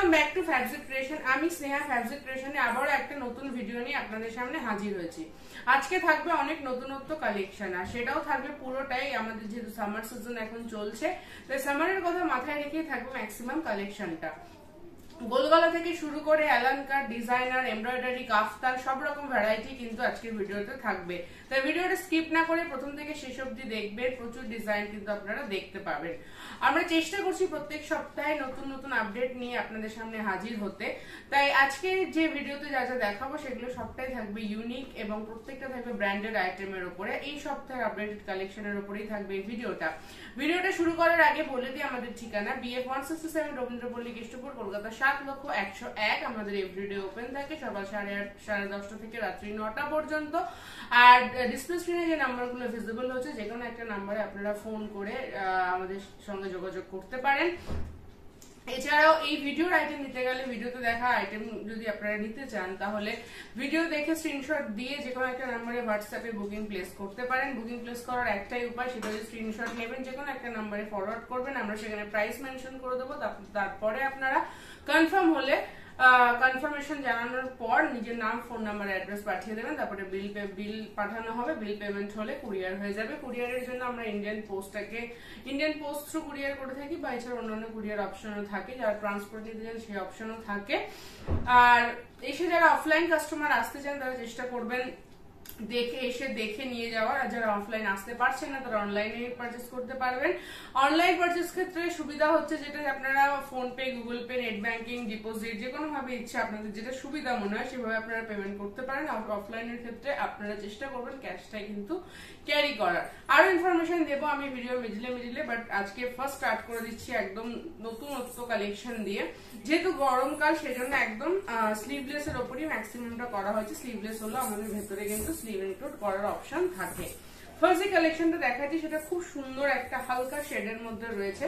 Welcome back to Fabzic creation. আমি স্নেহা ফ্যাবজিক ক্রিয়েশনে আবারও একটা নতুন ভিডিও নিয়ে আপনাদের সামনে হাজির হয়েছি। আজকে থাকবে অনেক নতুনত্ব কালেকশন, আর সেটাও থাকবে পুরোটাই আমাদের যেহেতু সামার সিজন এখন চলছে, তাই সামারের কথা মাথায় রেখেই থাকবে ম্যাক্সিমাম কালেকশনটা। গোলগলা থেকে শুরু করে অ্যালানকার, ডিজাইনার, এমব্রয়ডারি, কাফতান সব রকম ভ্যারাইটি কিন্তু আজকের ভিডিওতে থাকবে। তাই ভিডিওটা স্কিপ না করে প্রথম থেকে শেষ অবধি দেখবেন, প্রচুর ডিজাইন কিন্তু আপনারা দেখতে পাবেন। আমরা চেষ্টা করছি প্রত্যেক সপ্তাহে নতুন নতুন আপডেট নিয়ে আপনাদের সামনে হাজির হতে। তাই আজকে যে ভিডিওতে যা যা দেখাবো সেগুলো সবটাই থাকবে ইউনিক এবং প্রত্যেকটা থাকবে ব্র্যান্ডেড আইটেমের উপরে। এই সপ্তাহের আপডেটেড কালেকশনের উপরেই থাকবে এই ভিডিওটা। ভিডিওটা শুরু করার আগে বলে দিই আমাদের ঠিকানা BF 167 রবীন্দ্রপল্লী, কেষ্টপুর, কলকাতা 7,01,001। আমাদের এভরিডে ওপেন থাকে সকাল 8:30 সাড়ে 10টা থেকে রাত্রি 9টা পর্যন্ত। আর ডিসপ্লে স্ক্রিনে যে নাম্বারগুলো ভিজিবল হচ্ছে, যে কোনো একটা নাম্বারে আপনারা ফোন করে আমাদের সঙ্গে যোগাযোগ করতে পারেন। এছাড়াও এই ভিডিওর আইটেম নিতে গেলে, ভিডিওতে দেখা আইটেম যদি আপনারা নিতে চান, তাহলে ভিডিও দেখে স্ক্রিনশট দিয়ে যে কোনো একটা নাম্বারে হোয়াটসঅ্যাপে বুকিং প্লেস করতে পারেন। বুকিং প্লেস করার একটাই উপায়, সেটা হচ্ছে স্ক্রিনশট নেবেন, যে কোনো একটা নাম্বারে ফরওয়ার্ড করবেন, আমরা সেখানে প্রাইস মেনশন করে দেবো। তারপরে আপনারা কনফার্ম হলে কনফার্মেশন জানানোর পর নিজের নাম, ফোন নাম্বার, অ্যাড্রেস পাঠিয়ে দেবেন। তারপরে বিল পাঠানো হবে। বিল পেমেন্ট হলে কুরিয়ার হয়ে যাবে। কুরিয়ারের জন্য আমরা ইন্ডিয়ান পোস্ট থ্রু কুরিয়ার করে থাকি, বা এছাড়া অন্যান্য কুরিয়ার অপশনও থাকে। যারা ট্রান্সপোর্ট নিতে চান সেই অপশনও থাকে। আর এসে যারা অফলাইন কাস্টমার আসতে চান তারা চেষ্টা করবেন দেখে নিয়ে যাওয়ার। আর যারা অফলাইন আসতে পারছেন না তারা অনলাইনে পারচেস করতে পারবেন। অনলাইন পারচেস ক্ষেত্রে সুবিধা হচ্ছে যেটা, আপনারা phone pay, Google pay, net banking, deposit যে কোনো ভাবে ইচ্ছা আপনাদের যেটা সুবিধা মনে হয় সেভাবে আপনারা পেমেন্ট করতে পারেন। অফলাইনের ক্ষেত্রে আপনারা চেষ্টা করবেন ক্যাশটাই কিন্তু ক্যারি করার। আরো ইনফরমেশন দেবো আমি ভিডিও মিডিলে, বাট আজকে ফার্স্ট স্টার্ট করে দিচ্ছি একদম নতুনত্ব কালেকশন দিয়ে। যেহেতু গরমকাল সেজন্য একদম স্লিভলেস এর উপরই ম্যাক্সিমামটা করা হয়েছে। স্লিভলেস হলো আমাদের ভেতরে কিন্তু স্লিভ ইনক্লুড করার অপশন থাকে। ফার্স্ট যে কালেকশনটা দেখাচ্ছি সেটা খুব সুন্দর একটা হালকা শেডের মধ্যে রয়েছে।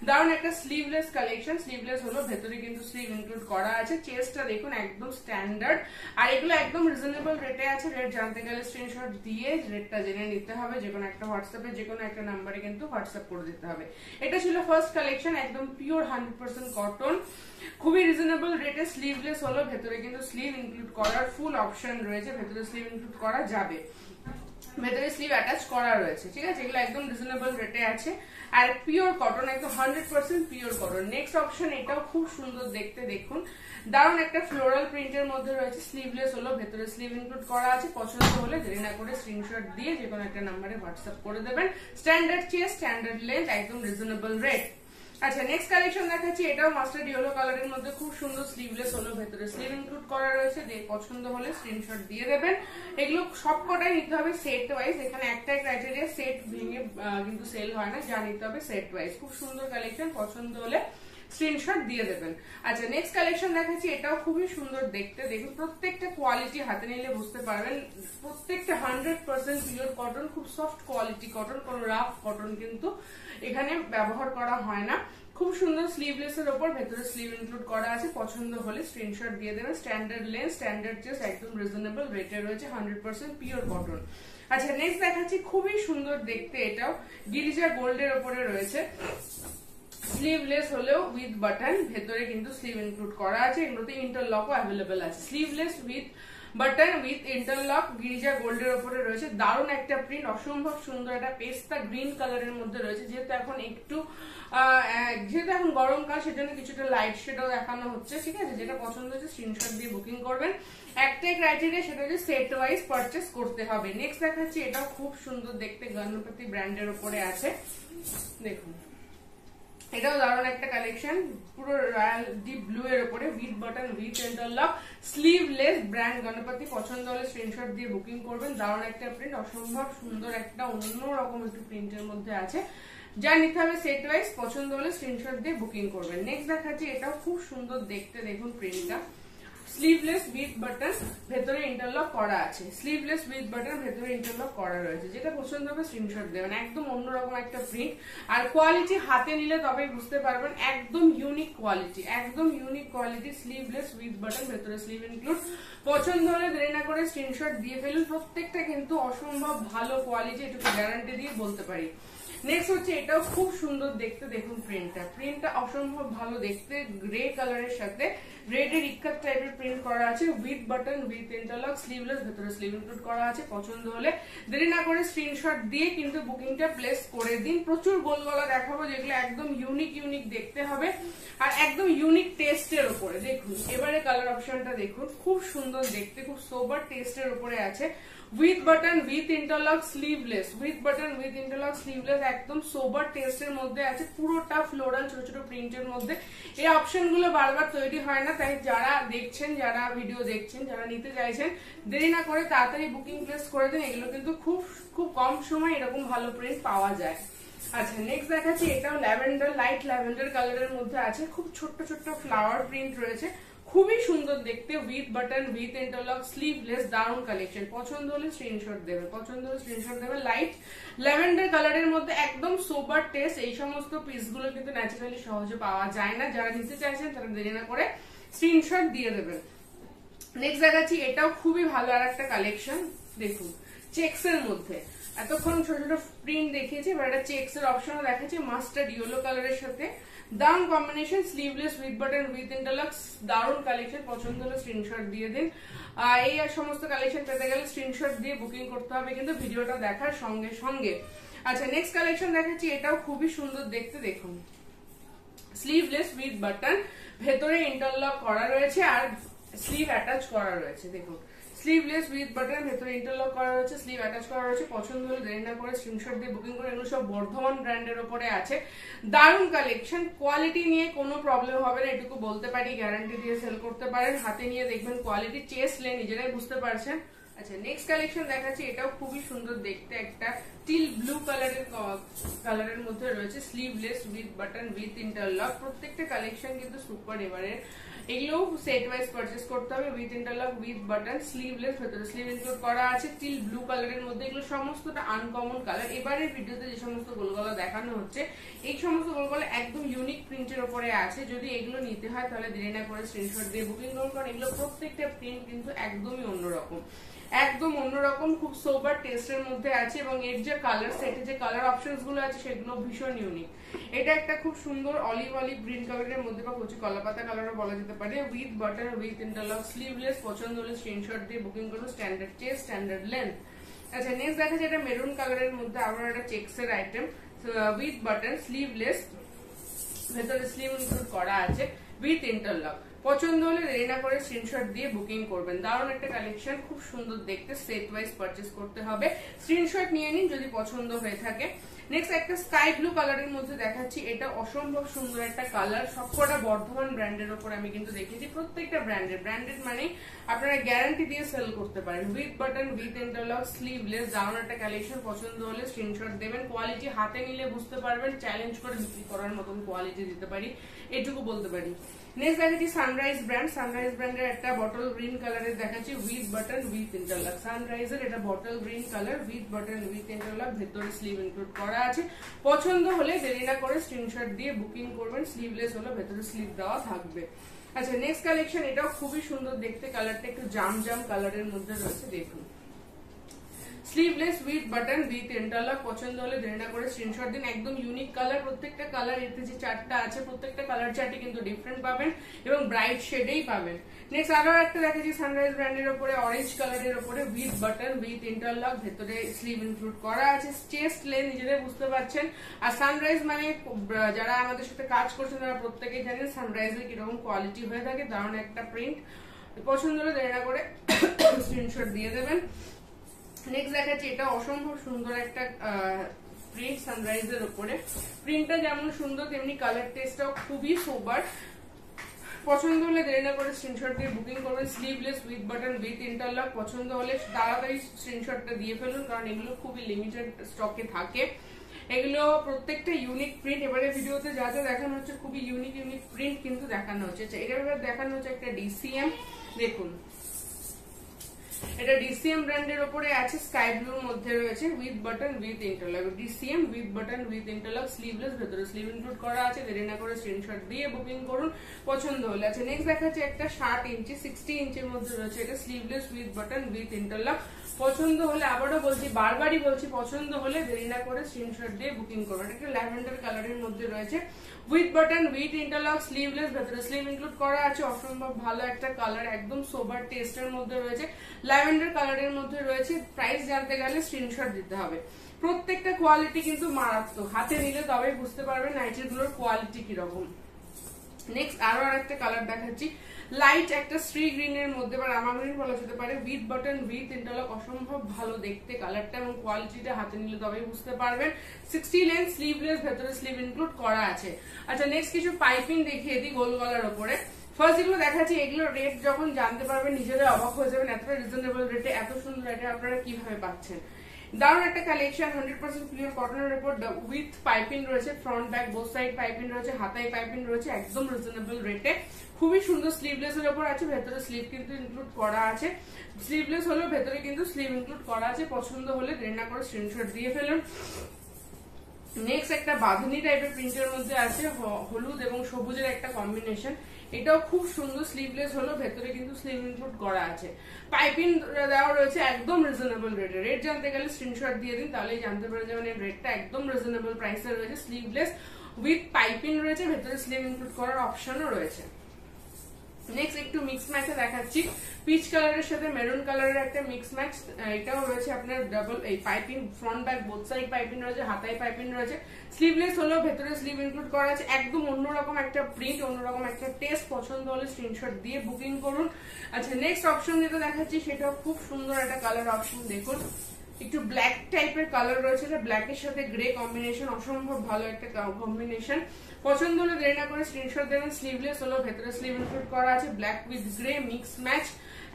দারুণ একটা স্লিভলেস কালেকশন। স্লিভলেস হলো, ভেতরে কিন্তু স্লিভ ইনক্লুড করা আছে। চেস্টটা দেখুন একদম স্ট্যান্ডার্ড, আর এগুলো একদম রিজনেবল রেটে আছে। রেট জানতে গেলে স্ক্রিনশট দিয়ে রেটটা জেনে নিতে হবে। যে কোনো একটা হোয়াটসঅ্যাপে, যে কোনো একটা নাম্বারে কিন্তু হোয়াটসঅ্যাপ করে দিতে হবে। এটা ছিল ফার্স্ট কালেকশন, একদম পিওর 100% কটন, খুবই রিজনেবল রেটে। স্লিভলেস হলো, ভেতরে কিন্তু স্লিভ ইনক্লুড করার ফুল অপশন রয়েছে। ভেতরে স্লিভ ইনক্লুড করা যাবে, ভেতরে স্লিভ অ্যাটাচ করা রয়েছে, ঠিক আছে। এগুলো একদম রিজনেবল রেটে আছে, আর পিওর কটন, একদম 100% পিওর কটন। নেক্সট অপশন, এটাও খুব সুন্দর দেখতে, দেখুন দারুণ একটা ফ্লোরাল প্রিন্টের মধ্যে রয়েছে। স্লিভলেস হলো, ভেতরে স্লিভ ইনক্লুড করা আছে। পছন্দ হলে দেরি না করে স্ক্রিনশট দিয়ে যে কোনো একটা নাম্বারে হোয়াটসঅ্যাপ করে দেবেন। স্ট্যান্ডার্ড চেস্ট, স্ট্যান্ডার্ড লেন্থ, একদম রিজনেবল রেট। আচ্ছা, নেক্সট কালেকশন দেখাচ্ছি। এটাও মাস্টার্ড ইয়েলো কালারের মধ্যে খুব সুন্দর। স্লিভলেস হলো, ভেতরে স্লিভ ইনক্লুড করা রয়েছে। পছন্দ হলে স্ক্রিনশট দিয়ে দেবেন। এগুলো সবকটাই নিতে হবে সেট ওয়াইজ। এখানে একটাই ক্রাইটেরিয়া, সেট ভেঙে কিন্তু সেল হয় না, যা নিতে হবে সেট ওয়াইজ। খুব সুন্দর কালেকশন, পছন্দ হলে স্ক্রিনশট দিয়ে দেবেন। আচ্ছা, নেক্সট কালেকশন দেখাচ্ছি। এটাও খুবই সুন্দর দেখতে, দেখুন প্রত্যেকটা কোয়ালিটি হাতে নিলে বুঝতে পারবেন। প্রত্যেকটা 100% পিওর কটন, খুব সফট কোয়ালিটি কটন, কোনো রাফ কটন কিন্তু এখানে ব্যবহার করা হয় না। খুব সুন্দর স্লিভলেস এর উপর ভেতরে স্লিভ ইনক্লুড করা আছে। পছন্দ হলে স্ক্রিনশট দিয়ে দেবেন। স্ট্যান্ডার্ড লেন্থ, স্ট্যান্ডার্ড চেস্ট, একদম রিজনেবল রেটে রয়েছে, 100% পিওর কটন। আচ্ছা, নেক্সট দেখাচ্ছি, খুবই সুন্দর দেখতে। এটাও গিরিজা গোল্ডের উপরে রয়েছে। স্লিভলেস হলেও উইথ বাটন, ভেতরে কিন্তু স্লিভ ইনক্লুড করা আছে। এগুলোতে ইন্টারলকও অ্যাভেলেবেল আছে। Sleeveless with button with interlock, Girija গোল্ডের উপরে রয়েছে। দারুণ একটা প্রিন্ট, অসম্ভব সুন্দর। একটা পেস্তা গ্রিন কালারের মধ্যে রয়েছে। যেহেতু এখন গরমকাল, সেজন্য কিছুটা লাইট শেডও দেখানো হচ্ছে, ঠিক আছে। যেটা পছন্দ হচ্ছে স্ক্রিনশট দিয়ে বুকিং করবেন। একটাই ক্রাইটেরিয়া, সেটা হচ্ছে সেট ওয়াইজ পারচেস করতে হবে। নেক্সট দেখাচ্ছি, এটাও খুব সুন্দর দেখতে, গণপতি ব্র্যান্ডের উপরে আছে। দেখুন এটাও দারুণ একটা কালেকশন, পুরো রয়্যাল ডিপ ব্লু এর উপরে, with button, with interlock, sleeveless, brand Ganpati. পছন্দ হলে স্ক্রিনশট দিয়ে বুকিং করবেন। দারুণ একটা প্রিন্ট, অসম্ভব সুন্দর একটা অন্যরকম একটু প্রিন্টের মধ্যে আছে। যা নিতে হবে সেট ওয়াইজ, পছন্দ হলে স্ক্রিনশট দিয়ে বুকিং করবেন। নেক্সট দেখাচ্ছি, এটাও খুব সুন্দর দেখতে, দেখুন প্রিন্টটা। স্লিভলেস উইথ বাটন, ভেতরে ইন্টারলক করা আছে। স্লিভলেস উইথ বাটন, ভেতরে ইন্টারলক করা রয়েছে। যেটা পছন্দ হবে স্ক্রিনশট দেবেন। একদম অন্যরকম একটা প্রিন্ট, আর কোয়ালিটি হাতে নিলে তবেই বুঝতে পারবেন। একদম ইউনিক কোয়ালিটি, একদম unique quality. Sleeveless with button, ভেতরে স্লিভ ইনক্লুড। পছন্দ হলে দেরি না করে স্ক্রিনশট দিয়ে ফেলুন। প্রত্যেকটা কিন্তু অসম্ভব ভালো কোয়ালিটি, এটুকু গ্যারান্টি দিয়ে বলতে পারি। নেক্সট হচ্ছে এটাও খুব সুন্দর দেখতে, দেখুন প্রিন্টটা অসম্ভব ভালো দেখতে, গ্রে কালারের সাথে রেড এর ইক্কাত টাইপের প্রিন্ট করা আছে, with button with interlock, sleeveless, ভেতরে স্লিভ ইনক্লুড করা আছে। পছন্দ হলে দেরি না করে স্ক্রিনশট দিয়ে কিন্তু বুকিংটা প্লেস করে দিন। প্রচুর গোল গলা দেখাবো যেগুলো একদম ইউনিক দেখতে হবে আর একদম ইউনিক টেস্টের উপরে। দেখুন এবারে কালার অপশনটা দেখুন, খুব সুন্দর দেখতে, খুব সোবার টেস্টের উপরে আছে, with button with interlock sleeveless, with button with interlock sleeveless, একদম সোবার টেস্টের মধ্যে আছে, পুরোটা ফ্লোরাল ছোট ছোট প্রিন্টের মধ্যে। এই অপশনগুলো বারবার তৈরি হয় না, তাই যারা দেখছেন, যারা ভিডিও দেখছেন, যারা নিতে চাইছেন দেরি না করে তাড়াতাড়ি বুকিং প্লেস করে দিন। এগুলো কিন্তু খুব কম সময় এরকম ভালো প্রিন্ট পাওয়া যায়। আচ্ছা নেক্সট দেখাচ্ছি, এটাও ল্যাভেন্ডার, লাইট ল্যাভেন্ডার কালারের মধ্যে আছে, খুব ছোট্ট ফ্লাওয়ার প্রিন্ট রয়েছে, খুবই সুন্দর দেখতে, with button with interlock sleeveless, দারুণ কালেকশন। পছন্দ হলে স্ক্রিনশট দেবে, লাইট ল্যাভেন্ডার কালারের মধ্যে একদম সোবার টেস্ট। এই সমস্ত পিসগুলো কিন্তু ন্যাচারালি সহজে পাওয়া যায় না, যারা নিতে চাইছেন তারা দেরি না করে স্ক্রিনশট দিয়ে দেবেন। নেক্সট দেখাচ্ছি, এটাও খুবই ভালো আর একটা কালেকশন, দেখুন চেক্স এর মধ্যে, এতক্ষণ ছোট ছোট প্রিন্ট দেখিয়েছি, এবার একটা চেক্স এর অপশনও দেখাচ্ছি, মাস্টার্ড ইয়েলো কালারের সাথে, দারুন combination, sleeveless with button with interlock, দারুন কালেকশন। পছন্দ হলে স্ক্রিনশট দিয়ে দিন। এই আর সমস্ত কালেকশন পেতে গেলে স্ক্রিনশট দিয়ে বুকিং করতে হবে কিন্তু ভিডিওটা দেখার সঙ্গে সঙ্গে। আচ্ছা নেক্সট কালেকশন দেখাচ্ছি, এটাও খুবই সুন্দর দেখতে, দেখুন স্লিভলেস উইথ বাটন, ভেতরে ইন্টারলক করা রয়েছে আর স্লিভ অ্যাটাচ করা রয়েছে। দেখুন স্লিভলেস উইথ বাটন, ভেতরে ইন্টারলক করা রয়েছে, স্লিভ অ্যাটাচ করা রয়েছে। পছন্দ হলে দেরি না করে স্ক্রিনশট দিয়ে বুকিং করে। এগুলো সব বর্ধমান ব্র্যান্ডের উপরে আছে, দারুণ কালেকশন, কোয়ালিটি নিয়ে কোনো প্রবলেম হবে না এটুকু বলতে পারি, গ্যারান্টি দিয়ে সেল করতে পারেন। হাতে নিয়ে দেখবেন কোয়ালিটি, চেস লে নিজেরাই বুঝতে পারছেন। আচ্ছা নেক্সট কালেকশন দেখাচ্ছি, এটাও খুবই সুন্দর দেখতে, একটা টিল ব্লু কালারের মধ্যে রয়েছে, sleeveless with button with interlock, প্রত্যেকটা কালেকশন কিন্তু সুপার। এবারে এগুলো সেট ওয়াইজ পারচেজ করতে হবে, with interlock with button, sleeveless, ভেতরে স্লিভ ইনক্লুড করা আছে, টিল ব্লু কালারের মধ্যে। এগুলো সমস্তটা আনকমন কালার। এবারের ভিডিওতে যে সমস্ত গোলগলা দেখানো হচ্ছে এই সমস্ত গোলগলা একদম ইউনিক প্রিন্টের উপরে আছে। যদি এগুলো নিতে হয় তাহলে দেরি না করে স্ক্রিনশট দিয়ে বুকিং করুন, কারণ এগুলো প্রত্যেকটা প্রিন্ট কিন্তু একদমই অন্যরকম, একদম অন্যরকম, খুব সোবার টেস্টের মধ্যে আছে এবং এর যে কালার সেটে যে কালার অপশনস গুলো আছে সেগুলো ভীষণ ইউনিক। এটা একটা খুব সুন্দর অলিভ গ্রিন কালারের মধ্যে বা কচি কলাপাতা কালারও বলা যেতে পারে, with button with interlock sleeveless. পছন্দ হলে স্ক্রিনশট দিয়ে বুকিং করুন, স্ট্যান্ডার্ড চেস্ট, স্ট্যান্ডার্ড লেন্থ। আচ্ছা নেক্সট দেখা যায় এটা মেরুন কালারের মধ্যে আবার একটা চেক্সের আইটেম, উইথ বাটন স্লিভলেস, ভেতরে স্লিভ ইনক্লুড করা আছে, উইথ ইন্টারলক। পছন্দ হলে দেরি না করে স্ক্রিনশট দিয়ে বুকিং করবেন। দারুণ একটা কালেকশন, খুব সুন্দর দেখতে, সেট ওয়াইজ পারচেজ করতে হবে, স্ক্রিনশট নিয়ে নিন যদি পছন্দ হয়ে থাকে। নেক্সট একটা স্কাই ব্লু কালারের মধ্যে দেখাচ্ছি, এটা অসম্ভব সুন্দর একটা কালার, সবকটা বর্ধমান ব্র্যান্ডের উপর আমি কিন্তু দেখেছি, প্রত্যেকটা ব্র্যান্ডেড মানে আপনারা গ্যারান্টি দিয়ে সেল করতে পারেন, with button with interlock sleeveless, দারুণ একটা কালেকশন। পছন্দ হলে স্ক্রিনশট দেবেন, কোয়ালিটি হাতে নিলে বুঝতে পারবেন, চ্যালেঞ্জ করে বিক্রি করার মতন কোয়ালিটি দিতে পারি এটুকু বলতে পারি। নেক্সট দেখাচ্ছি সানরাইজ ব্র্যান্ডের একটা বটল গ্রিন কালারের দেখাচ্ছি, উইথ বাটন উইথ ইন্টারলক, সানরাইজের এটা bottle green colour, with button with interlock, ভেতরে স্লিভ ইনক্লুড করা আছে। পছন্দ হলে দেরি না করে স্ক্রিনশট দিয়ে বুকিং করবেন, স্লিভলেস হলে ভেতরে স্লিভ দেওয়া থাকবে। আচ্ছা নেক্সট কালেকশন, এটাও খুবই সুন্দর দেখতে, কালারটা একটু জাম কালারের মধ্যে রয়েছে, দেখুন sleeveless with button with interlock. পছন্দ হলে দেরি না করে স্ক্রিনশট দিন, একদম ইউনিক কালার, প্রত্যেকটা কালার এতে যে চারটা আছে প্রত্যেকটা কালার চার্টে কিন্তু ডিফারেন্ট পাবেন এবং ব্রাইট শেডেই পাবেন। নেক্সট আরো একটা দেখেছি সানরাইজ ব্র্যান্ডের উপরে, অরেঞ্জ কালারের উপরে, উইথ বাটন উইথ ইন্টারলক, ভেতরে স্লিভ ইনক্লুড করা আছে, চেস্ট লেন নিজেরাই বুঝতে পারছেন। আর সানরাইজ মানে যারা আমাদের সাথে কাজ করছেন তারা প্রত্যেকেই জানেন সানরাইজের কিরকম কোয়ালিটি হয়ে থাকে, দারুণ একটা প্রিন্ট। পছন্দ হলে দেরি না করে স্ক্রিনশট দিয়ে দেবেন। নেক্সট দেখাচ্ছি, এটা অসম্ভব সুন্দর একটা প্রিন্ট সানরাইজের উপরে, প্রিন্টটা যেমন সুন্দর তেমনি কালার টেস্টটাও খুবই সোবার। পছন্দ হলে দেরি না করে স্ক্রিনশট দিয়ে বুকিং করবেন, sleeveless with button with interlock. পছন্দ হলে তাড়াতাড়ি স্ক্রিনশটটা দিয়ে ফেলুন, কারণ এগুলো খুবই লিমিটেড স্টকে থাকে, এগুলো প্রত্যেকটা ইউনিক প্রিন্ট। এবারে ভিডিওতে যা যা দেখানো হচ্ছে খুবই ইউনিক প্রিন্ট কিন্তু দেখানো হচ্ছে। এবার দেখানো হচ্ছে একটা ডিসিএম, দেখুন এটা ডিসিএম ব্র্যান্ডের উপরে আছে, স্কাই ব্লুর মধ্যে রয়েছে, with button with interlock. DCM with button with interlock, sleeveless, ভেতরে স্লিভ ইনক্লুড করা আছে। দেরি না করে স্ক্রিনশট দিয়ে বুকিং করুন পছন্দ হলে। আচ্ছা নেক্সট দেখাচ্ছে একটা 60 ইঞ্চি 60 ইঞ্চির মধ্যে রয়েছে, এটা sleeveless with button with interlock. পছন্দ হলে, আবারও বলছি, বারবারই বলছি, পছন্দ হলে দেরি না করে স্ক্রিনশট দিয়ে বুকিং করুন। এটা একটা ল্যাভেন্ডার কালারের মধ্যে রয়েছে, with button with interlock, sleeveless, ভেতরে স্লিভ ইনক্লুড করা আছে। অসম্ভব ভালো একটা কালার, একদম সোবার টেস্টের মধ্যে রয়েছে, ল্যাভেন্ডার কালারের মধ্যে রয়েছে। প্রাইস জানতে গেলে স্ক্রিনশট দিতে হবে। প্রত্যেকটা কোয়ালিটি কিন্তু মারাত্মক, হাতে নিলে তবেই বুঝতে পারবেন নাইটি গুলোর কোয়ালিটি কিরকম। নেক্সট আরো একটা কালার দেখাচ্ছি, লাইট একটা স্ট্রি গ্রিন এর মধ্যে বা রামা গ্রিন বলা যেতে পারে, উইথ বাটন উইথ ইন্টারলক। অসম্ভব ভালো দেখতে কালারটা এবং কোয়ালিটিটা হাতে নিলে তবেই বুঝতে পারবেন। 60 লেন্থ, স্লিভলেস, ভেতরে স্লিভ ইনক্লুড করা আছে। আচ্ছা নেক্সট কিছু পাইপিং দেখিয়ে দিই গোল গলার উপরে। ফার্স্ট যেগুলো দেখাচ্ছি, এগুলো রেট যখন জানতে পারবেন নিজেরা অবাক হয়ে যাবেন, এতটা রিজনেবল রেটে এত সুন্দর রেটে আপনারা কিভাবে পাচ্ছেন। দারুণ একটা কালেকশন, 100% পিওর কটনের উপর উইথ পাইপিং রয়েছে, front back both side piping রয়েছে, হাতায় পাইপিং রয়েছে, একদম রিজনেবল রেটে। খুবই সুন্দর স্লিভলেস এর উপর আছে, ভেতরে স্লিভ কিন্তু ইনক্লুড করা আছে। স্লিভলেস হলেও ভেতরে কিন্তু স্লিভ ইনক্লুড করা আছে। পছন্দ হলে দেরি না করে স্ক্রিনশট দিয়ে ফেলুন। নেক্সট একটা বাঁধনি টাইপের প্রিন্টের মধ্যে আছে, হলুদ এবং সবুজের একটা কম্বিনেশন। এটাও খুব সুন্দর, স্লিভলেস হলো, ভেতরে কিন্তু স্লিভ ইনক্লুড করা আছে। পাইপিং দেওয়া রয়েছে একদম রিজনেবল রেটে। রেট জানতে গেলে স্ক্রিনশট দিয়ে দিন, তাহলেই জানতে পারে যাবেন এর রেটটা একদম রিজনেবল প্রাইসে রয়েছে। স্লিভলেস উইথ পাইপিং রয়েছে, ভেতরে স্লিভ ইনক্লুড করার অপশনও রয়েছে। নেক্সট একটু মিক্স ম্যাচে দেখাচ্ছি, পিচ কালারের সাথে মেরুন কালারের একটা মিক্স ম্যাচ। এটাও রয়েছে আপনার ডাবল এই piping, front back both side piping রয়েছে, হাতায় পাইপিং রয়েছে। স্লিভলেস হলেও ভেতরে স্লিভ ইনক্লুড করা আছে। একদম অন্যরকম একটা প্রিন্ট, অন্যরকম একটা টেস্ট। পছন্দ হলে স্ক্রিনশট দিয়ে বুকিং করুন। আচ্ছা নেক্সট অপশন যেটা দেখাচ্ছি সেটাও খুব সুন্দর একটা কালার অপশন। দেখুন একটু ব্ল্যাক টাইপের কালার রয়েছে, ব্ল্যাকের সাথে গ্রে কম্বিনেশন, অসম্ভব ভালো একটা কম্বিনেশন। পছন্দ হলে দেরি না করে স্ক্রিনশট দেবেন। স্লিভলেস হলো, ভেতরে স্লিভ ইনক্লুড করা আছে, black with grey mix match,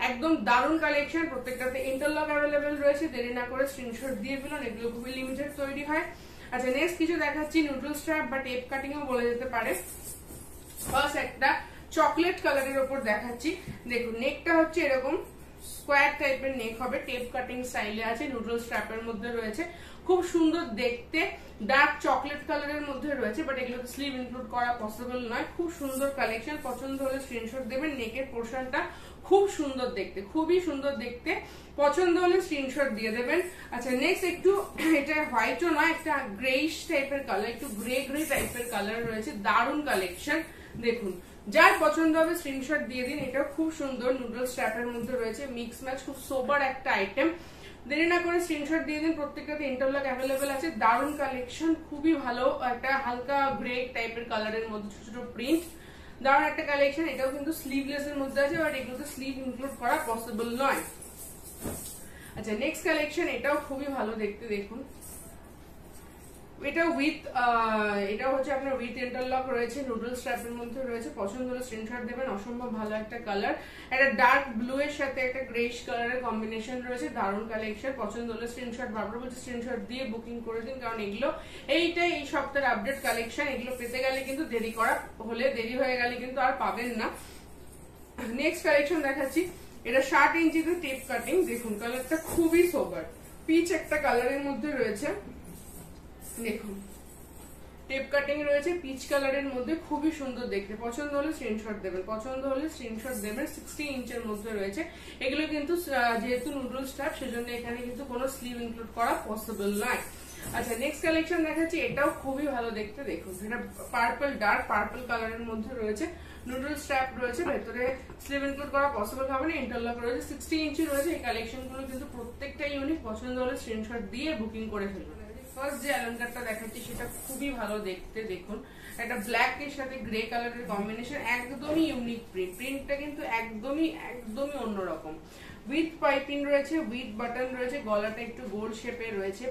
একদম দারুণ কালেকশন। প্রত্যেকটাতে ইন্টারলক অ্যাভেলেবেল রয়েছে, দেরি না করে স্ক্রিনশট দিয়ে ফেলুন, এগুলো খুবই লিমিটেড তৈরি হয়। আচ্ছা নেক্সট কিছু দেখাচ্ছি, নিউট্রাল স্ট্র্যাপ বা টেপ কাটিং ও বলা যেতে পারে। ফার্স্ট একটা চকলেট কালারের উপর দেখাচ্ছি। দেখুন নেকটা হচ্ছে এরকম স্কোয়ার টাইপের নেক হবে, টেপ কাটিং স্টাইলে আছে, নিউট্রাল স্ট্র্যাপের মধ্যে রয়েছে, খুব সুন্দর দেখতে। ডার্ক চকলেট কালারের মধ্যে রয়েছে, বাট এগুলোতে স্লিভ ইনক্লুড করা পসিবল নয়। খুব সুন্দর কালেকশন, পছন্দ হলে স্ক্রিনশট দেবেন। নেকের পোর্শনটা খুব সুন্দর দেখতে, খুবই সুন্দর দেখতে। পছন্দ হলে স্ক্রিনশট দিয়ে দেবেন। আচ্ছা নেক্সট একটু, এটা হোয়াইটও নয়, একটা গ্রেইশ টাইপের কালার, একটু গ্রে গ্রে টাইপের কালার রয়েছে, দারুণ কালেকশন। দেখুন যার পছন্দ হবে স্ক্রিনশট দিয়ে দিন। এটাও খুব সুন্দর, নুডলস স্ট্র্যাপের মধ্যে রয়েছে, মিক্স ম্যাচ, খুব সোবার একটা আইটেম। দেরি না করে স্ক্রিনশট দিয়ে দিন। প্রত্যেকটাতে ইন্টারলক অ্যাভেলেবেল আছে, দারুণ কালেকশন, খুবই ভালো। একটা হালকা গ্রে টাইপের কালারের মধ্যে ছোট ছোট প্রিন্ট, দারুণ একটা কালেকশন। এটাও কিন্তু স্লিভলেস এর মধ্যে আছে, বাট এগুলোতে স্লিভ ইনক্লুড করা পসিবল নয়। আচ্ছা নেক্সট কালেকশন, এটাও খুবই ভালো দেখতে। দেখুন এটা উইথ, এটা হচ্ছে আপনার উইথ ইন্টারলক রয়েছে, নুডলস স্ট্র্যাপের মধ্যে রয়েছে। পছন্দ হলে স্ক্রিনশট দেবেন। অসম্ভব ভালো একটা কালার, একটা ডার্ক ব্লু এর সাথে একটা গ্রেইশ কালারের কম্বিনেশন রয়েছে, দারুণ কালেকশন। পছন্দ হলে স্ক্রিনশট, বারবার বলছে স্ক্রিনশট দিয়ে বুকিং করে দিন, কারণ এগুলো এইটাই এই সপ্তাহের আপডেট কালেকশন। এগুলো পেতে গেলে কিন্তু দেরি হয়ে গেলে কিন্তু আর পাবেন না। নেক্সট কালেকশন দেখাচ্ছি, এটা 60 ইঞ্চিতে টেপ কাটিং। দেখুন কালারটা খুবই সোবার, পিচ একটা কালারের মধ্যে রয়েছে। দেখুন টেপ কাটিং রয়েছে পিচ কালারের মধ্যে, খুবই সুন্দর দেখতে। পছন্দ হলে স্ক্রিনশট দেবেন, পছন্দ হলে স্ক্রিনশট দেবেন। 60 ইঞ্চের মধ্যে রয়েছে এগুলো, কিন্তু যেহেতু নুডলস স্টাফ সেজন্য এখানে কিন্তু কোনো স্লিভ ইনক্লুড করা পসিবল নয়। আচ্ছা নেক্সট কালেকশন দেখাচ্ছি, এটাও খুবই ভালো দেখতে। দেখুন এটা পার্পল, ডার্ক পার্পল কালারের মধ্যে রয়েছে, নুডলস স্ট্র্যাপ রয়েছে, ভেতরে স্লিভ ইনক্লুড করা পসিবল হবে না, ইন্টারলক রয়েছে, 60 ইঞ্চি রয়েছে। এই কালেকশনগুলো কিন্তু প্রত্যেকটা ইউনিক। পছন্দ হলে স্ক্রিনশট দিয়ে বুকিং করে ফেলবেন। ফার্স্ট যে অলঙ্কারটা দেখাচ্ছি সেটা খুবই ভালো দেখতে। দেখুন একটা ব্ল্যাক এর সাথে গ্রে কালারের কম্বিনেশন, একদমই ইউনিক প্রিন্ট। প্রিন্টটা কিন্তু একদমই অন্যরকম। উইথ পাইপিং রয়েছে, উইথ বাটন রয়েছে, গলাটা একটু গোল শেপে রয়েছে,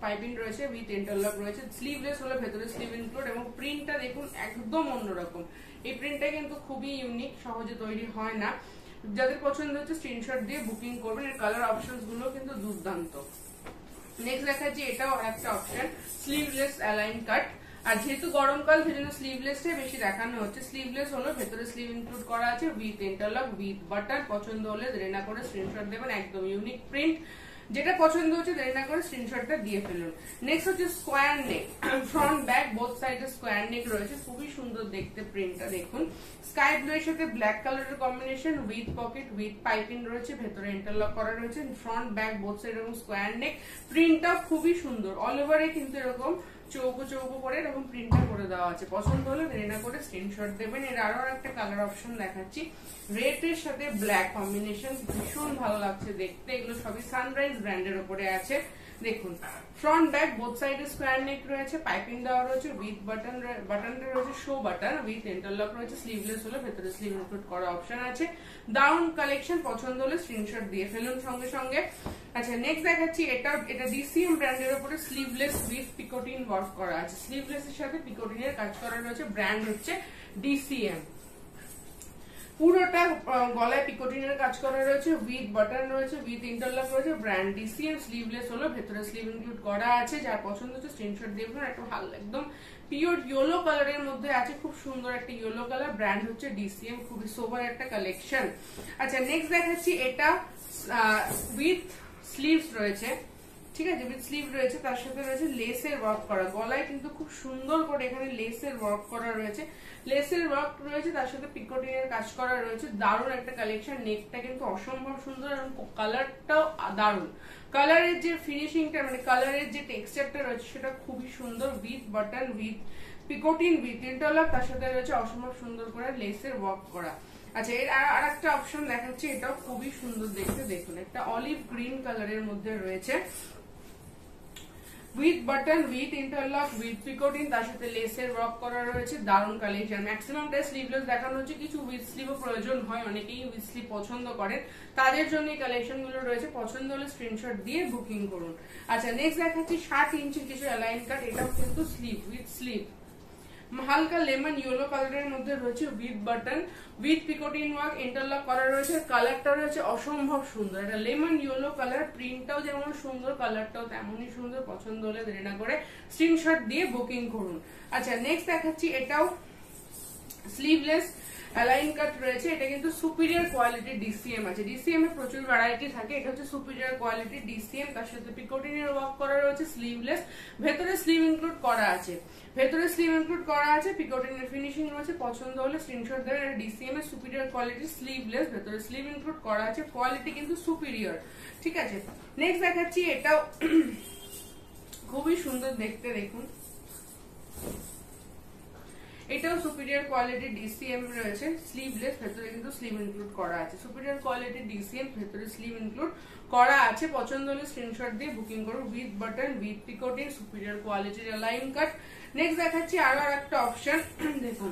পাইপিং রয়েছে, উইথ ইন্টারলক রয়েছে। স্লিভলেস হলে ভেতরে স্লিভ ইনক্লুড, এবং প্রিন্টটা দেখুন একদম অন্যরকম। এই প্রিন্টটা কিন্তু খুবই ইউনিক, সহজে তৈরি হয় না। যাদের পছন্দ হচ্ছে স্ক্রিনশট দিয়ে বুকিং করবেন। এর কালার অপশনস গুলো কিন্তু দুর্দান্ত। নেক্সট দেখাচ্ছি, এটাও একটা অপশন, স্লিভলেস অ্যালাইন কাট। আর যেহেতু গরমকাল সেজন্য স্লিভলেসটাই বেশি দেখানো হচ্ছে। স্লিভলেস হলো, ভেতরে স্লিভ ইনক্লুড করা আছে উইথ ইন্টারলক উইথ বাটন। পছন্দ হলে দেরি না করে স্ক্রিনশট দেবেন, একদম ইউনিক প্রিন্ট। যেটা পছন্দ হচ্ছে দেরি না করে স্ক্রিনশটটা দিয়ে ফেলুন। নেক্সট হচ্ছে স্কোয়ার নেক, ফ্রন্ট ব্যাক বোথ সাইডে স্কোয়ার নেক রয়েছে, খুবই সুন্দর দেখতে প্রিন্টটা দেখুন। স্কাই ব্লু এর সাথে ব্ল্যাক কালারের combination, with pocket with piping রয়েছে, ভেতরে ইন্টারলক করা রয়েছে। ফ্রন্ট ব্যাক বোথ সাইড এরকম স্কোয়ার নেক, প্রিন্টটা খুবই সুন্দর। অল ওভারে কিন্তু এরকম চৌকো চৌকো করে এরকম প্রিন্টটা করে দেওয়া আছে। পছন্দ হলে দেরি না করে স্ক্রিনশট দেবেন। এর আরো একটা কালার অপশন দেখাচ্ছি, রেড এর সাথে ব্ল্যাক কম্বিনেশন, ভীষণ ভালো লাগছে দেখতে। এগুলো সবই সানরাইজ ব্র্যান্ডের উপরে আছে। দেখুন ফ্রন্ট ব্যাক বোথ সাইডে স্কোয়ার নেক রয়েছে, পাইপিং দেওয়া রয়েছে উইথ বাটন, বাটনটা রয়েছে শো বাটন উইথ ইন্টারলক রয়েছে। স্লিভলেস হলে ভেতরে স্লিভ ইনক্লুড করা অপশন আছে। দারুন কালেকশন, পছন্দ হলে স্ক্রিনশট দিয়ে ফেলুন সঙ্গে সঙ্গে। আচ্ছা নেক্সট দেখাচ্ছি, এটা ডিসিএম ব্র্যান্ডের উপরে স্লিভলেস উইথ পিকোটিন ওয়ার্ক করা আছে। স্লিভলেস এর সাথে পিকোটিনের কাজ করা রয়েছে, ব্র্যান্ড হচ্ছে ডিসিএম। পুরোটা গলায় পিকোটিনের কাজ করা রয়েছে, উইথ বাটন রয়েছে, উইথ ইন্টারলক রয়েছে, ব্র্যান্ড ডিসিএম। স্লিভলেস হলো, ভেতরে স্লিভ ইনক্লুড করা আছে। যার পছন্দ হচ্ছে স্ক্রিনশট দিয়ে ফেলুন। একটা ভালো একদম পিওর ইয়েলো কালারের মধ্যে আছে, খুব সুন্দর একটা ইয়েলো কালার, ব্র্যান্ড হচ্ছে ডিসিএম, খুবই সোবার একটা কালেকশন। আচ্ছা নেক্সট দেখাচ্ছি, এটা উইথ স্লিভস রয়েছে, ঠিক আছে, উইথ স্লিভ রয়েছে, তার সাথে রয়েছে লেসের ওয়ার্ক করা। গলায় কিন্তু খুব সুন্দর করে এখানে লেসের ওয়ার্ক করা রয়েছে, লেসের ওয়ার্ক রয়েছে, তার সাথে পিকোটিনের কাজ করা রয়েছে। দারুণ একটা কালেকশন, নেকটা কিন্তু অসম্ভব সুন্দর এবং কালারটাও দারুণ। কালারের যে ফিনিশিংটা মানে কালারের যে টেক্সচারটা রয়েছে সেটা খুবই সুন্দর, with button with picoting with interlock, তার সাথে রয়েছে অসম্ভব সুন্দর করে লেসের ওয়ার্ক করা। আচ্ছা এর আর একটা অপশন দেখাচ্ছি, এটাও খুবই সুন্দর দেখতে। দেখুন একটা অলিভ গ্রিন কালারের মধ্যে রয়েছে, with button with interlock with picoting, তার সাথে লেসের ওয়ার্ক করা রয়েছে। দারুণ কালেকশন। ম্যাক্সিমামটা স্লিভলেস দেখানো হচ্ছে, কিছু উইথ স্লিভও প্রয়োজন হয়, অনেকেই উইথ স্লিভ পছন্দ করেন, তাদের জন্য এই কালেকশন গুলো রয়েছে। পছন্দ হলে স্ক্রিনশট দিয়ে বুকিং করুন। আচ্ছা নেক্সট দেখাচ্ছি 60 ইঞ্চির কিছু অ্যালাইন কাট, এটাও কিন্তু স্লিভ উইথ স্লিভ, হালকা লেমন ইয়েলো কালারের মধ্যে রয়েছে, with button with picoting work, interlock করা রয়েছে। কালারটা রয়েছে অসম্ভব সুন্দর, এটা লেমন ইয়েলো কালার, প্রিন্টটাও যেমন সুন্দর কালারটাও তেমনই সুন্দর। পছন্দ হলে দেরি না করে স্ক্রিনশট দিয়ে বুকিং করুন। আচ্ছা নেক্সট দেখাচ্ছি, এটাও স্লিভলেস অ্যালাইন কাট রয়েছে, এটা কিন্তু সুপিরিয়র কোয়ালিটির ডিসিএম আছে। ডিসিএম এর প্রচুর ভ্যারাইটি থাকে, এটা হচ্ছে সুপিরিয়র কোয়ালিটির ডিসিএম, তার সাথে পিকোটিনের ওয়ার্ক করা রয়েছে, স্লিভলেস, ভেতরে স্লিভ ইনক্লুড করা আছে, ভেতরে স্লিভ ইনক্লুড করা আছে, পিকোটিনের ফিনিশিং রয়েছে। পছন্দ হলে স্ক্রিনশট দেবেন। এটা ডিসিএম এর সুপিরিয়র কোয়ালিটির স্লিভলেস, ভেতরে স্লিভ ইনক্লুড করা আছে, কোয়ালিটি কিন্তু সুপিরিয়র, ঠিক আছে। নেক্সট দেখাচ্ছি, এটাও খুবই সুন্দর দেখতে, দেখুন এটাও সুপিরিয়র কোয়ালিটির ডিসিএম রয়েছে, স্লিভলেস, ভেতরে কিন্তু স্লিভ ইনক্লুড করা আছে। সুপিরিয়র কোয়ালিটির ডিসিএম, ভেতরে স্লিভ ইনক্লুড করা আছে। পছন্দ হলে স্ক্রিনশট দিয়ে বুকিং করুন, উইথ বাটন উইথ পিকোটিন, সুপিরিয়র কোয়ালিটির অ্যালাইন কাট। নেক্সট দেখাচ্ছি আরো একটা অপশন, দেখুন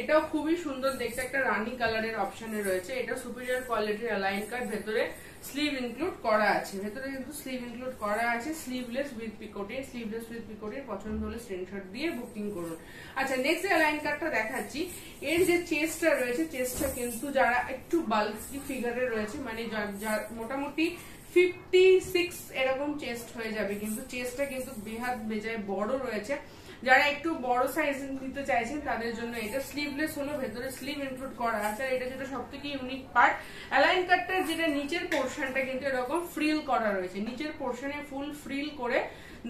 এটাও খুবই সুন্দর দেখতে, একটা রানী কালারের অপশনে রয়েছে। এটা সুপিরিয়র কোয়ালিটির অ্যালাইন কাট, ভেতরে স্লিভ ইনক্লুড করা আছে, ভেতরে কিন্তু স্লিভ ইনক্লুড করা আছে। স্লিভলেস উইথ পিকোটিন, স্লিভলেস উইথ পিকোটিন, পছন্দ হলে স্ক্রিনশট দিয়ে বুকিং করুন। আচ্ছা নেক্সট অ্যালাইন কাটটা দেখাচ্ছি, এর যে চেস্টটা রয়েছে, চেস্টটা কিন্তু যারা একটু বাল্কি ফিগারে রয়েছে, মানে যার মোটামুটি 56 এরকম চেস্ট হয়ে যাবে, কিন্তু চেস্টটা কিন্তু বেহাত বেজায় বড় রয়েছে। যারা একটু বড় সাইজ নিতে চাইছেন তাদের জন্য এটা স্লিভলেস হলো, ভেতরে স্লিভ ইনক্লুড করা আছে। আর এটা যেটা সবথেকে ইউনিক পার্ট, অ্যালাইন কাটটার যেটা নিচের পোর্শনটা কিন্তু এরকম ফ্রিল করা রয়েছে, নিচের পোর্শনে ফুল ফ্রিল করে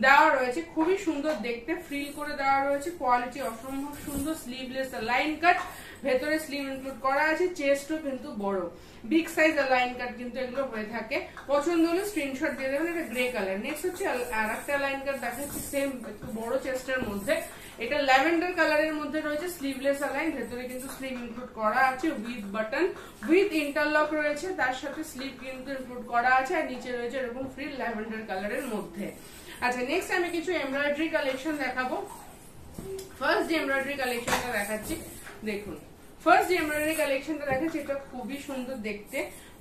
দেওয়া রয়েছে, খুবই সুন্দর দেখতে, ফ্রিল করে দেওয়া রয়েছে, কোয়ালিটি অসম্ভব সুন্দর। স্লিভলেস অ্যালাইন কাট, ভেতরে স্লিভ ইনক্লুড করা আছে, চেস্টও কিন্তু বড়, বিগ সাইজ অ্যালাইন কাট কিন্তু এগুলো হয়ে থাকে। পছন্দ হলে স্ক্রিনশট দিয়ে দেবেন। এটা গ্রে কালার। নেক্সট হচ্ছে আর একটা অ্যালাইন কাট দেখাচ্ছি, সেম একটু বড় চেস্টের মধ্যে, এটা ল্যাভেন্ডার কালারের মধ্যে রয়েছে, স্লিভলেস অ্যালাইন, ভেতরে কিন্তু স্লিভ ইনক্লুড করা আছে, উইথ বাটন উইথ ইন্টারলক রয়েছে, তার সাথে স্লিভ কিন্তু ইনক্লুড করা আছে, আর নিচে রয়েছে এরকম ফ্রিল ল্যাভেন্ডার কালারের মধ্যে। আচ্ছা নেক্সট আমি কিছু এমব্রয়ডারি কালেকশন দেখাবো। ফার্স্ট যে এমব্রয়ডারি কালেকশনটা দেখাচ্ছি, দেখুন ফার্স্ট যে এমব্রয়ডারি কালেকশনটা দেখাচ্ছি, এটা খুবই সুন্দর দেখতে,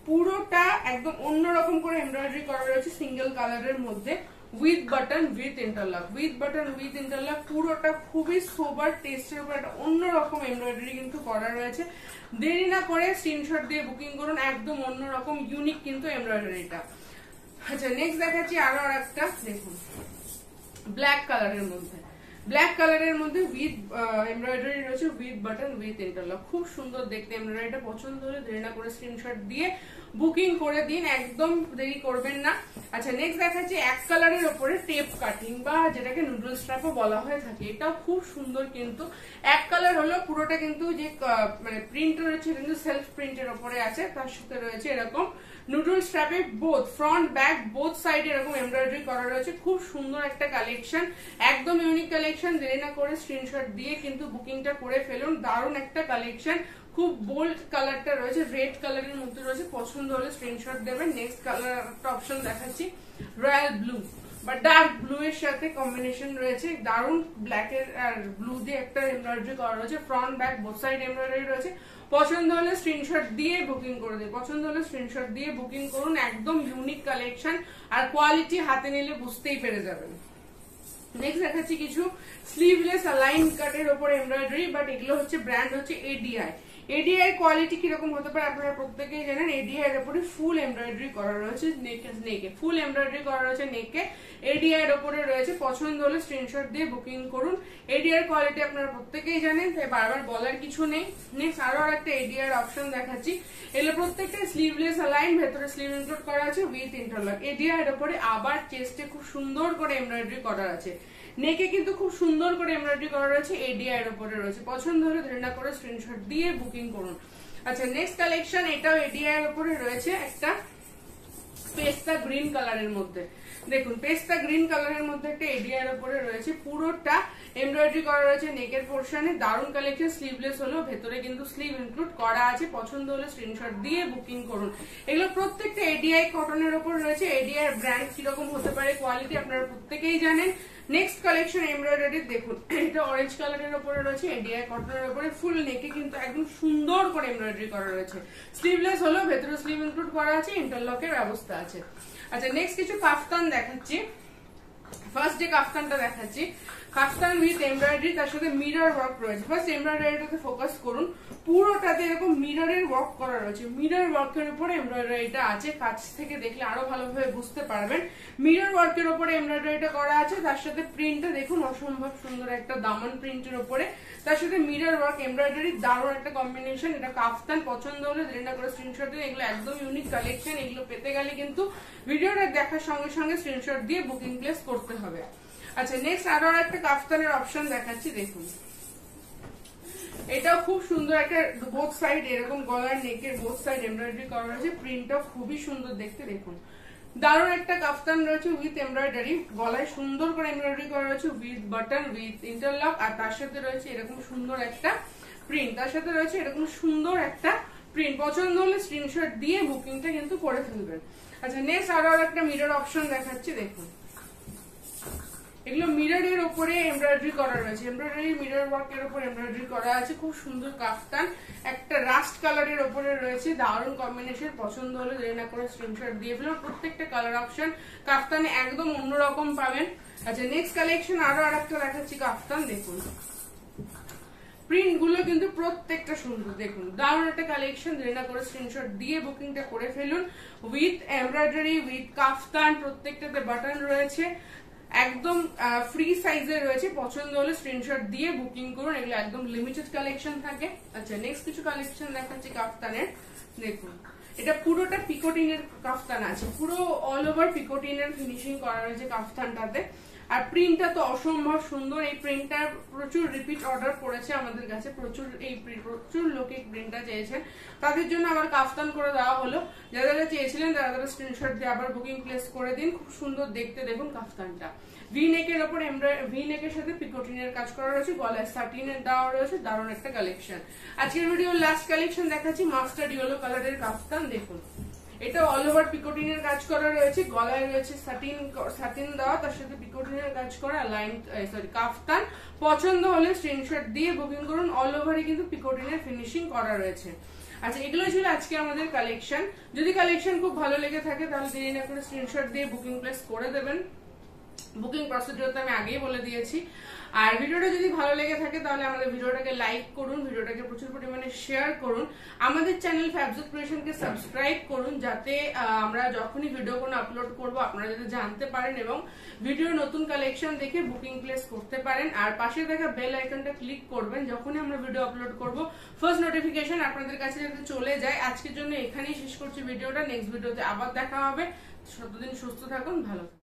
পুরোটা একদম অন্যরকম করে এমব্রয়ডারি করা রয়েছে সিঙ্গেল কালারের মধ্যে, with button with interlock, with button with interlock, পুরোটা খুবই সোবার টেস্টের উপর একটা অন্যরকম এমব্রয়ডারি কিন্তু করা রয়েছে। দেরি না করে স্ক্রিনশট দিয়ে বুকিং করুন, একদম অন্যরকম ইউনিক কিন্তু এমব্রয়ডারিটা। আচ্ছা নেক্সট দেখাচ্ছি আরো একটা, দেখুন ব্ল্যাক কালারের মধ্যে, ব্ল্যাক কালারের মধ্যে উইথ এমব্রয়ডারি রয়েছে, উইথ বাটন, উইথ ইন্টারলক। খুব সুন্দর দেখতে। এমব্রয়ডারিটা পছন্দ হলে দেরি না করে স্ক্রিনশট দিয়ে বুকিং করে দিন, একদম দেরি করবেন না। আচ্ছা, নেক্সট দেখাচ্ছি এক কালারের ওপরে টেপ কাটিং বা যেটাকে নুডল স্ট্র্যাপও বলা হয়ে থাকে। এটাও খুব সুন্দর, কিন্তু এক কালার হলো পুরোটা কিন্তু যে মানে প্রিন্ট রয়েছে কিন্তু সেলফ প্রিন্টের ওপরে আছে, তার সাথে রয়েছে এরকম নুডল স্ট্র্যাপে বোথ ফ্রন্ট ব্যাক বোথ সাইডে এরকম এমব্রয়ডারি করা রয়েছে। খুব সুন্দর একটা কালেকশন, একদম ইউনিক কালেকশন। দেরি না করে স্ক্রিনশট দিয়ে কিন্তু বুকিংটা করে ফেলুন। দারুণ একটা কালেকশন, খুব বোল্ড কালারটা রয়েছে, রেড কালারের মধ্যে রয়েছে। পছন্দ হলে স্ক্রিনশট দেবেন। নেক্সট কালার একটা অপশন দেখাচ্ছি, রয়্যাল ব্লু বা ডার্ক ব্লু এর সাথে কম্বিনেশন রয়েছে। দারুণ ব্ল্যাক এর আর ব্লু দিয়ে একটা এমব্রয়ডারি করা রয়েছে, front back both side embroidery রয়েছে। পছন্দ হলে স্ক্রিনশট দিয়ে বুকিং করে দিন, পছন্দ হলে স্ক্রিনশট দিয়ে বুকিং করুন। একদম ইউনিক কালেকশন, আর কোয়ালিটি হাতে নিলে বুঝতেই পেরে যাবেন। নেক্সট দেখাচ্ছি কিছু স্লিভলেস অ্যালাইন কাটের উপর এমব্রয়ডারি, বাট এগুলো হচ্ছে ব্র্যান্ড হচ্ছে এডিআই। এডিআই কোয়ালিটি কিরকম হতে পারে আপনারা প্রত্যেকেই জানেন। এডিআই এর উপরে ফুল এমব্রয়ডারি করা রয়েছে নেকে, ফুল এমব্রয়ডারি করা রয়েছে নেকে, এডিআই এর উপরে রয়েছে। পছন্দ হলে স্ক্রিনশট দিয়ে বুকিং করুন। এডিআই কোয়ালিটি আপনারা প্রত্যেকেই জানেন, তাই বারবার বলার কিছু নেই। নেক্সট আরো একটা এডিআই অপশন দেখাচ্ছি। এগুলো প্রত্যেকটা স্লিভলেস অ্যালাইন, ভেতরে স্লিভ ইনক্লুড করা আছে উইথ ইন্টারলক। এডিআই এর উপরে আবার চেস্টে খুব সুন্দর করে এমব্রয়ডারি করা আছে, নেকে কিন্তু খুব সুন্দর করে এমব্রয়ডারি করা রয়েছে, এডিআই এর উপরে রয়েছে। পছন্দ হলে দেরি না করে স্ক্রিনশট দিয়ে বুকিং করুন। আচ্ছা, নেক্সট কালেকশন, এটাও এডিআই এর উপরে রয়েছে, একটা পেস্তা গ্রিন কালারের মধ্যে। দেখুন, পেস্তা গ্রিন কালারের মধ্যে একটা এডিআই এর উপরে রয়েছে, পুরোটা এমব্রয়ডারি করা রয়েছে নেকের পোর্শনে। দারুণ কালেকশন, স্লিভলেস হলেও ভেতরে কিন্তু স্লিভ ইনক্লুড করা আছে। পছন্দ হলে স্ক্রিনশট দিয়ে বুকিং করুন। এগুলো প্রত্যেকটা এডিআই কটনের উপর রয়েছে। এডিআই ব্র্যান্ড কিরকম হতে পারে কোয়ালিটি আপনারা প্রত্যেকেই জানেন। নেক্সট কালেকশন এমব্রয়ডারি দেখুন, এটা অরেঞ্জ কালারের উপরে রয়েছে, এডিআই কটনের উপরে ফুল নেকে কিন্তু একদম সুন্দর করে এমব্রয়ডারি করা রয়েছে। স্লিভলেস হলেও ভেতরে স্লিভ ইনক্লুড করা আছে, ইন্টারলকের ব্যবস্থা আছে। আচ্ছা, নেক্সট কিছু কাফতান দেখাচ্ছি। ফার্স্ট যে কাফতানটা দেখাচ্ছি, কাফতান উইথ এমব্রয়ডারি, তার সাথে মিরর ওয়ার্ক রয়েছে। ফার্স্ট এমব্রয়ডারিটাতে ফোকাস করুন। পুরোটাতে এরকম মিররের ওয়ার্ক করা রয়েছে, মিরর ওয়ার্কের উপরে এমব্রয়ডারিটা আছে। কাছ থেকে দেখলে আরো ভালোভাবে বুঝতে পারবেন। মিরর ওয়ার্কের উপরে এমব্রয়ডারিটা করা আছে, তার সাথে প্রিন্টটা দেখুন, অসম্ভব সুন্দর একটা দামন প্রিন্টের উপরে, তার সাথে মিরর ওয়ার্ক এমব্রয়ডারি। দারুণ একটা কম্বিনেশন। এটা কাফতান। পছন্দ হলে দেরি না করে স্ক্রিনশট দিন। এগুলো একদম ইউনিক কালেকশন। এগুলো পেতে গেলে কিন্তু ভিডিওটা দেখার সঙ্গে সঙ্গে স্ক্রিনশট দিয়ে বুকিং প্লেস করতে হবে। আচ্ছা, নেক্সট আরো একটা কাফতানের অপশন দেখাচ্ছি। দেখুন, এটাও খুব সুন্দর একটা বোথ সাইড এরকম গলার নেকের বোথ সাইড এমব্রয়ডারি করা রয়েছে। প্রিন্টটাও খুবই সুন্দর দেখতে। দেখুন, দারুণ একটা কাফতান রয়েছে উইথ এমব্রয়ডারি, গলায় সুন্দর করে এমব্রয়ডারি করা রয়েছে উইথ বাটন, উইথ ইন্টারলক। আর তার সাথে রয়েছে এরকম সুন্দর একটা প্রিন্ট, তার সাথে রয়েছে এরকম সুন্দর একটা প্রিন্ট। পছন্দ হলে স্ক্রিনশট দিয়ে বুকিংটা কিন্তু করে ফেলবেন। আচ্ছা, নেক্সট আরো একটা মিরর অপশন দেখাচ্ছি। দেখুন, এগুলো মিররের উপরে এমব্রয়ডারি করা রয়েছে, এমব্রয়ডারি মিরর ওয়ার্কের উপর এমব্রয়ডারি করা আছে। খুব সুন্দর কাফতান, একটা রাস্ট কালারের উপরে রয়েছে। দারুণ কম্বিনেশন। পছন্দ হলে দেরি না করে স্ক্রিনশট দিয়ে ফেলুন। প্রত্যেকটা কালার অপশন কাফতানে একদম অন্যরকম পাবেন। আচ্ছা, নেক্সট কালেকশন আরো আরেকটা দেখাচ্ছি কাফতান। দেখুন, প্রিন্ট গুলো কিন্তু প্রত্যেকটা সুন্দর। দেখুন, দারুণ একটা কালেকশন। দেরি না করে স্ক্রিনশট দিয়ে বুকিংটা করে ফেলুন। উইথ এমব্রয়ডারি, উইথ কাফতান, প্রত্যেকটাতে বাটন রয়েছে, একদম ফ্রি সাইজে রয়েছে। পছন্দ হলে স্ক্রিনশট দিয়ে বুকিং করুন। এগুলো একদম লিমিটেড কালেকশন থাকে। আচ্ছা, নেক্সট কিছু কালেকশন দেখাচ্ছি কাফতানের। দেখুন, এটা পুরোটা পিকোটিনের কাফতান আছে, পুরো অল ওভার পিকোটিনের ফিনিশিং করা রয়েছে কাফতানটাতে। আর প্রিন্টটা তো অসম্ভব সুন্দর। এই প্রিন্টটা প্রচুর রিপিট অর্ডার পড়েছে আমাদের কাছে, প্রচুর লোকে প্রিন্টটা চেয়েছেন, তাদের জন্য আবার কাফতান করে দেওয়া হলো। যারা চেয়েছিলেন তারা স্ক্রিনশট দিয়ে আবার বুকিং প্লেস করে দিন। খুব সুন্দর দেখতে। দেখুন কাফতানটা ভি নেকের ওপর ভি নেকের সাথে পিকোটিনের কাজ করা রয়েছে, গলায় সাটিনের দেওয়া রয়েছে। দারুণ একটা কালেকশন। আজকের ভিডিওর লাস্ট কালেকশন দেখাচ্ছি, মাস্টার্ড ইয়েলো কালারের কাফতান। দেখুন, এটা অল ওভার পিকোটিনের কাজ করা রয়েছে, গলায় রয়েছে সাটিন দেওয়া, তার সাথে পিকোটিনের কাজ করা লাইন কাফতান। পছন্দ হলে স্ক্রিনশট দিয়ে বুকিং করুন। অল ওভারই কিন্তু পিকোটিনের ফিনিশিং করা রয়েছে। আচ্ছা, এগুলো ছিল আজকে আমাদের কালেকশন। যদি কালেকশন খুব ভালো লেগে থাকে তাহলে দেরি না করে স্ক্রিনশট দিয়ে বুকিং প্লেস করে দেবেন। বুকিং প্রসিডিওর তো আমি আগেই বলে দিয়েছি। আর ভিডিওটা যদি ভালো লেগে থাকে তাহলে আমাদের ভিডিওটাকে লাইক করুন, ভিডিওটাকে প্রচুর পরিমাণে শেয়ার করুন, আমাদের চ্যানেল ফ্যাবজুক ক্রিয়েশনকে সাবস্ক্রাইব করুন, যাতে আমরা যখনই ভিডিও কোনো আপলোড করব আপনারা যাতে জানতে পারেন এবং ভিডিও নতুন কালেকশন দেখে বুকিং প্লেস করতে পারেন। আর পাশে দেখা বেল আইকনটা ক্লিক করবেন, যখনই আমরা ভিডিও আপলোড করব ফার্স্ট নোটিফিকেশন আপনাদের কাছে যাতে চলে যায়। আজকের জন্য এখানেই শেষ করছি ভিডিওটা, নেক্সট ভিডিওতে আবার দেখা হবে। ততদিন সুস্থ থাকুন, ভালো থাকুন।